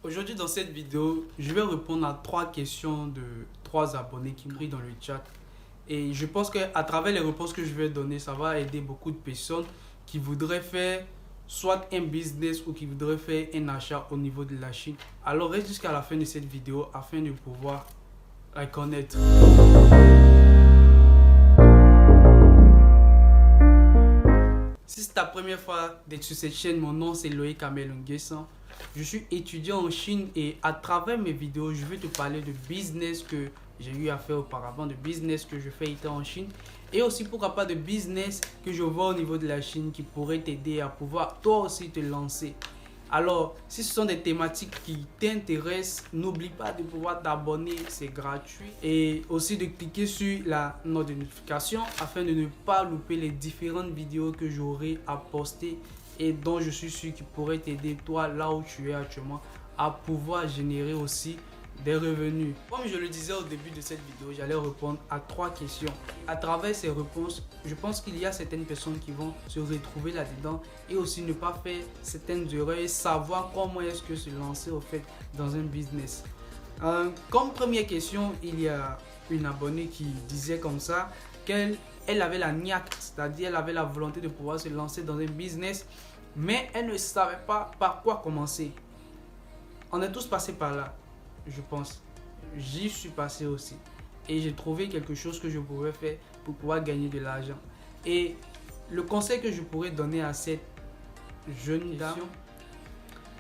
Aujourd'hui, dans cette vidéo, je vais répondre à 3 questions de 3 abonnés qui m'écrivent dans le chat. Et je pense qu'à travers les réponses que je vais donner, ça va aider beaucoup de personnes qui voudraient faire soit un business ou qui voudraient faire un achat au niveau de la Chine. Alors reste jusqu'à la fin de cette vidéo afin de pouvoir la connaître. Si c'est ta première fois d'être sur cette chaîne, mon nom c'est Loïc Amel Nguessan. Je suis étudiant en Chine et à travers mes vidéos, je vais te parler de business que j'ai eu à faire auparavant, de business que je fais étant en Chine et aussi pourquoi pas de business que je vois au niveau de la Chine qui pourrait t'aider à pouvoir toi aussi te lancer. Alors, si ce sont des thématiques qui t'intéressent, n'oublie pas de pouvoir t'abonner, c'est gratuit. Et aussi de cliquer sur la note de notification afin de ne pas louper les différentes vidéos que j'aurai à poster et dont je suis sûr qui pourraient t'aider toi là où tu es actuellement à pouvoir générer aussi des revenus. Comme je le disais au début de cette vidéo, j'allais répondre à 3 questions. À travers ces réponses, je pense qu'il y a certaines personnes qui vont se retrouver là-dedans et aussi ne pas faire certaines erreurs et savoir comment est-ce que se lancer au fait dans un business. Comme première question, il y a une abonnée qui disait comme ça qu'elle avait la niaque, c'est-à-dire elle avait la volonté de pouvoir se lancer dans un business, mais elle ne savait pas par quoi commencer. On est tous passés par là, je pense. J'y suis passé aussi. Et j'ai trouvé quelque chose que je pouvais faire pour pouvoir gagner de l'argent. Et le conseil que je pourrais donner à cette jeune dame,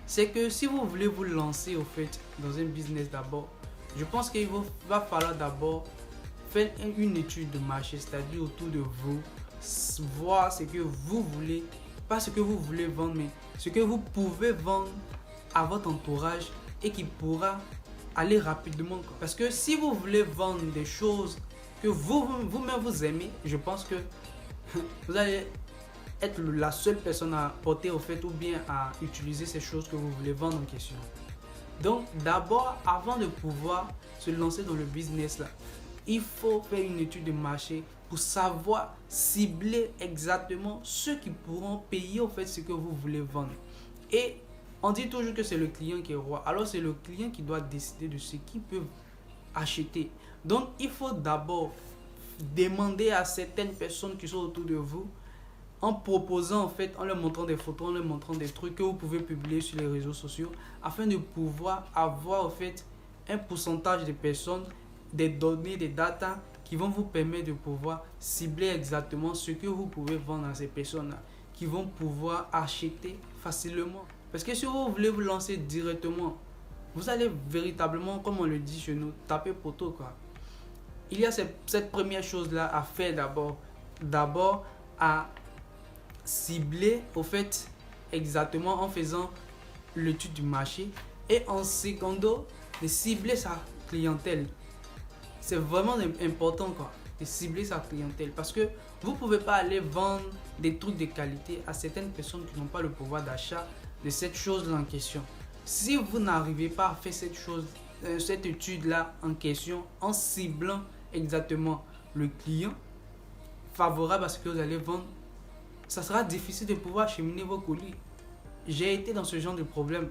c'est que si vous voulez vous lancer au fait dans un business d'abord, je pense qu'il va falloir d'abord faire une étude de marché, c'est-à-dire autour de vous, voir ce que vous voulez, pas ce que vous voulez vendre, mais ce que vous pouvez vendre à votre entourage et qui pourra aller rapidement. Parce que si vous voulez vendre des choses que vous-même vous aimez, je pense que vous allez être la seule personne à porter au fait ou bien à utiliser ces choses que vous voulez vendre en question. Donc d'abord, avant de pouvoir se lancer dans le business là, il faut faire une étude de marché pour savoir cibler exactement ceux qui pourront payer au fait ce que vous voulez vendre. Et on dit toujours que c'est le client qui est roi. Alors c'est le client qui doit décider de ce qu'il peut acheter. Donc il faut d'abord demander à certaines personnes qui sont autour de vous en proposant en fait, en leur montrant des photos, en leur montrant des trucs que vous pouvez publier sur les réseaux sociaux afin de pouvoir avoir en fait un pourcentage de personnes, des données, des data qui vont vous permettre de pouvoir cibler exactement ce que vous pouvez vendre à ces personnes-là qui vont pouvoir acheter facilement. Parce que si vous voulez vous lancer directement, vous allez véritablement, comme on le dit chez nous, taper poteau quoi. Il y a cette première chose-là à faire d'abord. D'abord à cibler au fait exactement en faisant l'étude du marché et en secondo de cibler sa clientèle. C'est vraiment important quoi, de cibler sa clientèle parce que vous pouvez pas aller vendre des trucs de qualité à certaines personnes qui n'ont pas le pouvoir d'achat de cette chose là en question. Si vous n'arrivez pas à faire cette étude là en question en ciblant exactement le client favorable à ce que vous allez vendre, ça sera difficile de pouvoir acheminer vos colis. J'ai été dans ce genre de problème.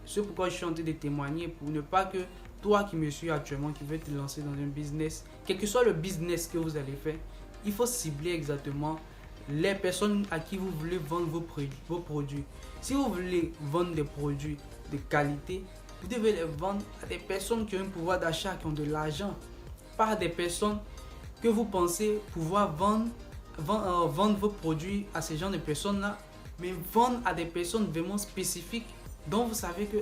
C'est pourquoi je suis en train de témoigner pour ne pas que toi qui me suis actuellement, qui veux te lancer dans un business, quel que soit le business que vous allez faire, il faut cibler exactement les personnes à qui vous voulez vendre vos produits. Si vous voulez vendre des produits de qualité, vous devez les vendre à des personnes qui ont un pouvoir d'achat, qui ont de l'argent, pas à des personnes que vous pensez pouvoir vendre vos produits à ces gens de personnes-là, mais vendre à des personnes vraiment spécifiques dont vous savez que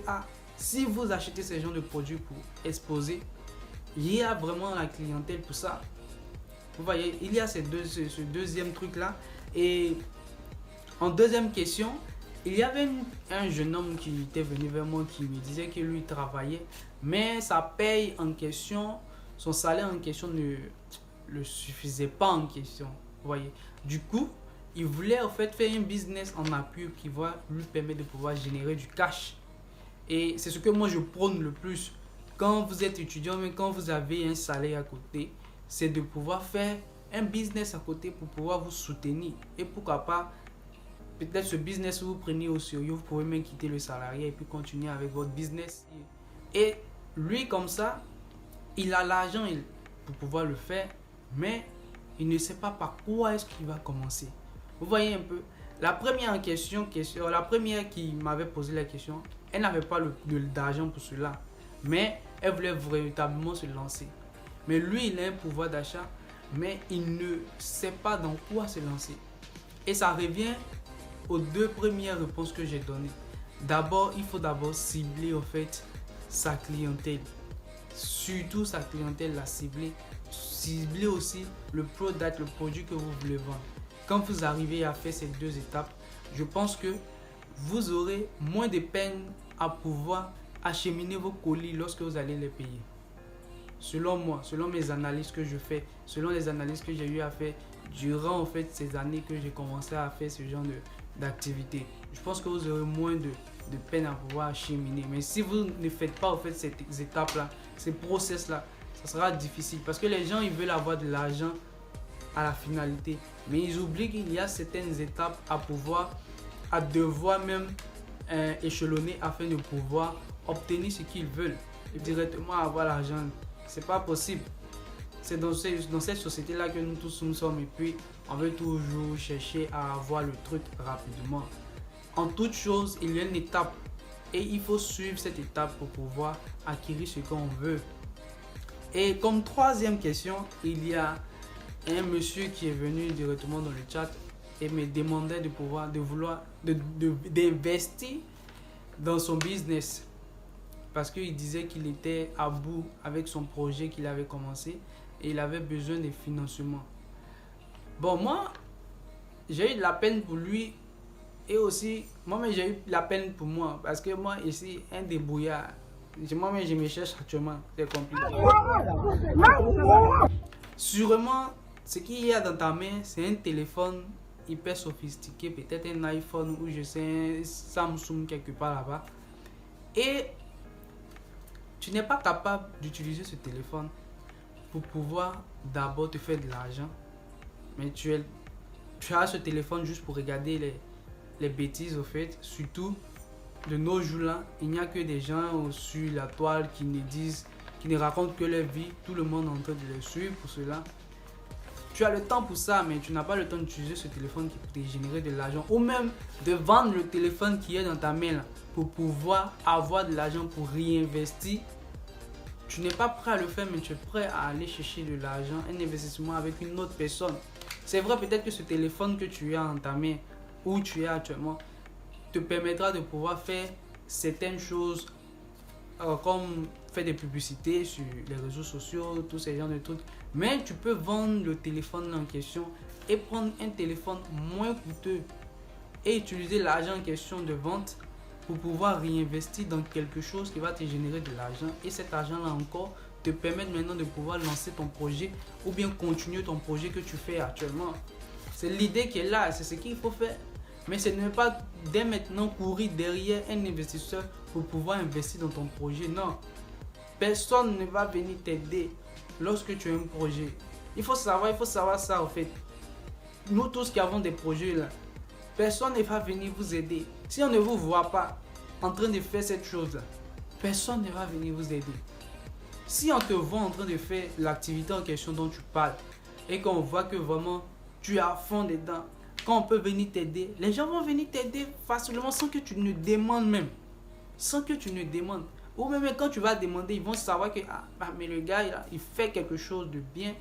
si vous achetez ces gens de produits pour exposer, il y a vraiment la clientèle pour ça. Vous voyez, il y a ce deuxième truc-là. Et en deuxième question, il y avait un jeune homme qui était venu vers moi qui me disait que lui travaillait, mais sa paye en question, son salaire en question ne le suffisait pas en question. Vous voyez, du coup, il voulait en fait faire un business en appui qui va lui permettre de pouvoir générer du cash. Et c'est ce que moi je prône le plus quand vous êtes étudiant, mais quand vous avez un salaire à côté, c'est de pouvoir faire un business à côté pour pouvoir vous soutenir et pourquoi pas peut-être ce business vous prenez au sérieux, vous pouvez même quitter le salarié et puis continuer avec votre business. Et lui, comme ça, il a l'argent pour pouvoir le faire, mais il ne sait pas par quoi est-ce qu'il va commencer. Vous voyez un peu, la première la première qui m'avait posé la question, elle n'avait pas d'argent pour cela, mais elle voulait véritablement se lancer. Mais lui, il a un pouvoir d'achat, mais il ne sait pas dans quoi se lancer. Et ça revient aux deux premières réponses que j'ai données. D'abord, il faut d'abord cibler en fait sa clientèle. Surtout sa clientèle, la cibler. Cibler aussi le produit que vous voulez vendre. Quand vous arrivez à faire ces deux étapes, je pense que vous aurez moins de peine à pouvoir acheminer vos colis lorsque vous allez les payer. Selon moi, selon mes analyses que je fais, selon les analyses que j'ai eu à faire durant en fait ces années que j'ai commencé à faire ce genre d'activité, je pense que vous aurez moins de peine à pouvoir acheminer. Mais si vous ne faites pas en fait ces étapes-là, ces process-là, ça sera difficile parce que les gens ils veulent avoir de l'argent à la finalité, mais ils oublient qu'il y a certaines étapes à devoir même échelonner afin de pouvoir obtenir ce qu'ils veulent et directement avoir l'argent. C'est pas possible. C'est dans cette société-là que nous tous nous sommes et puis on veut toujours chercher à avoir le truc rapidement. En toute chose, il y a une étape et il faut suivre cette étape pour pouvoir acquérir ce qu'on veut. Et comme troisième question, il y a un monsieur qui est venu directement dans le chat et me demandait d'investir dans son business. Parce qu'il disait qu'il était à bout avec son projet qu'il avait commencé et il avait besoin de financement. Bon, moi, j'ai eu de la peine pour lui et aussi, moi-même, j'ai eu de la peine pour moi. Parce que moi, ici, un débrouillard, moi-même, je me cherche actuellement. C'est compliqué. Sûrement, ce qu'il y a dans ta main, c'est un téléphone hyper sophistiqué, peut-être un iPhone ou je sais, un Samsung quelque part là-bas. Et tu n'es pas capable d'utiliser ce téléphone pour pouvoir d'abord te faire de l'argent. Mais tu as ce téléphone juste pour regarder les bêtises au fait. Surtout de nos jours-là, il n'y a que des gens sur la toile qui ne racontent que leur vie. Tout le monde est en train de les suivre pour cela. Tu as le temps pour ça, mais tu n'as pas le temps d'utiliser ce téléphone qui peut te générer de l'argent. Ou même de vendre le téléphone qui est dans ta main là, pour pouvoir avoir de l'argent pour réinvestir. Tu n'es pas prêt à le faire, mais tu es prêt à aller chercher de l'argent, un investissement avec une autre personne. C'est vrai, peut-être que ce téléphone que tu as en ta main, où tu es actuellement, te permettra de pouvoir faire certaines choses comme faire des publicités sur les réseaux sociaux, tous ces genres de trucs. Mais tu peux vendre le téléphone en question et prendre un téléphone moins coûteux et utiliser l'argent en question de vente pour pouvoir réinvestir dans quelque chose qui va te générer de l'argent. Et cet argent-là encore te permet maintenant de pouvoir lancer ton projet ou bien continuer ton projet que tu fais actuellement. C'est l'idée qui est là, c'est ce qu'il faut faire. Mais ce n'est pas dès maintenant courir derrière un investisseur pour pouvoir investir dans ton projet. Non. Personne ne va venir t'aider lorsque tu as un projet. Il faut savoir ça en fait. Nous tous qui avons des projets là, personne ne va venir vous aider. Si on ne vous voit pas en train de faire cette chose là, personne ne va venir vous aider. Si on te voit en train de faire l'activité en question dont tu parles et qu'on voit que vraiment tu es à fond dedans, quand on peut venir t'aider, les gens vont venir t'aider facilement sans que tu ne demandes même. Sans que tu ne demandes. Ou même quand tu vas demander, ils vont savoir que mais le gars, il fait quelque chose de bien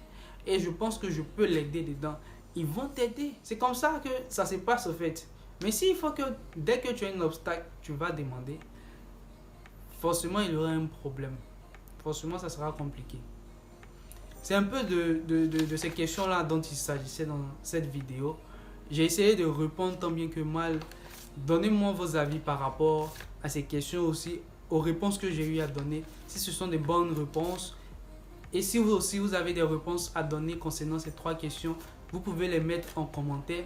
et je pense que je peux l'aider dedans. Ils vont t'aider. C'est comme ça que ça se passe au fait. Mais s'il faut que dès que tu as un obstacle, tu vas demander, forcément il y aura un problème. Forcément ça sera compliqué. C'est un peu de ces questions-là dont il s'agissait dans cette vidéo. J'ai essayé de répondre tant bien que mal. Donnez-moi vos avis par rapport à ces questions aussi, aux réponses que j'ai eu à donner. Si ce sont des bonnes réponses. Et si vous aussi vous avez des réponses à donner concernant ces trois questions, vous pouvez les mettre en commentaire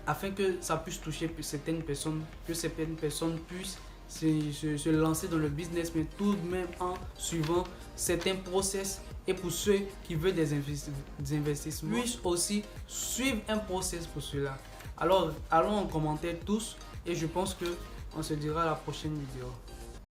afin que ça puisse toucher certaines personnes, que certaines personnes puissent se lancer dans le business, mais tout de même en suivant certains process. Et pour ceux qui veulent des investissements, puissent aussi suivre un process pour cela. Alors, allons en commentaire tous et je pense que on se dira à la prochaine vidéo.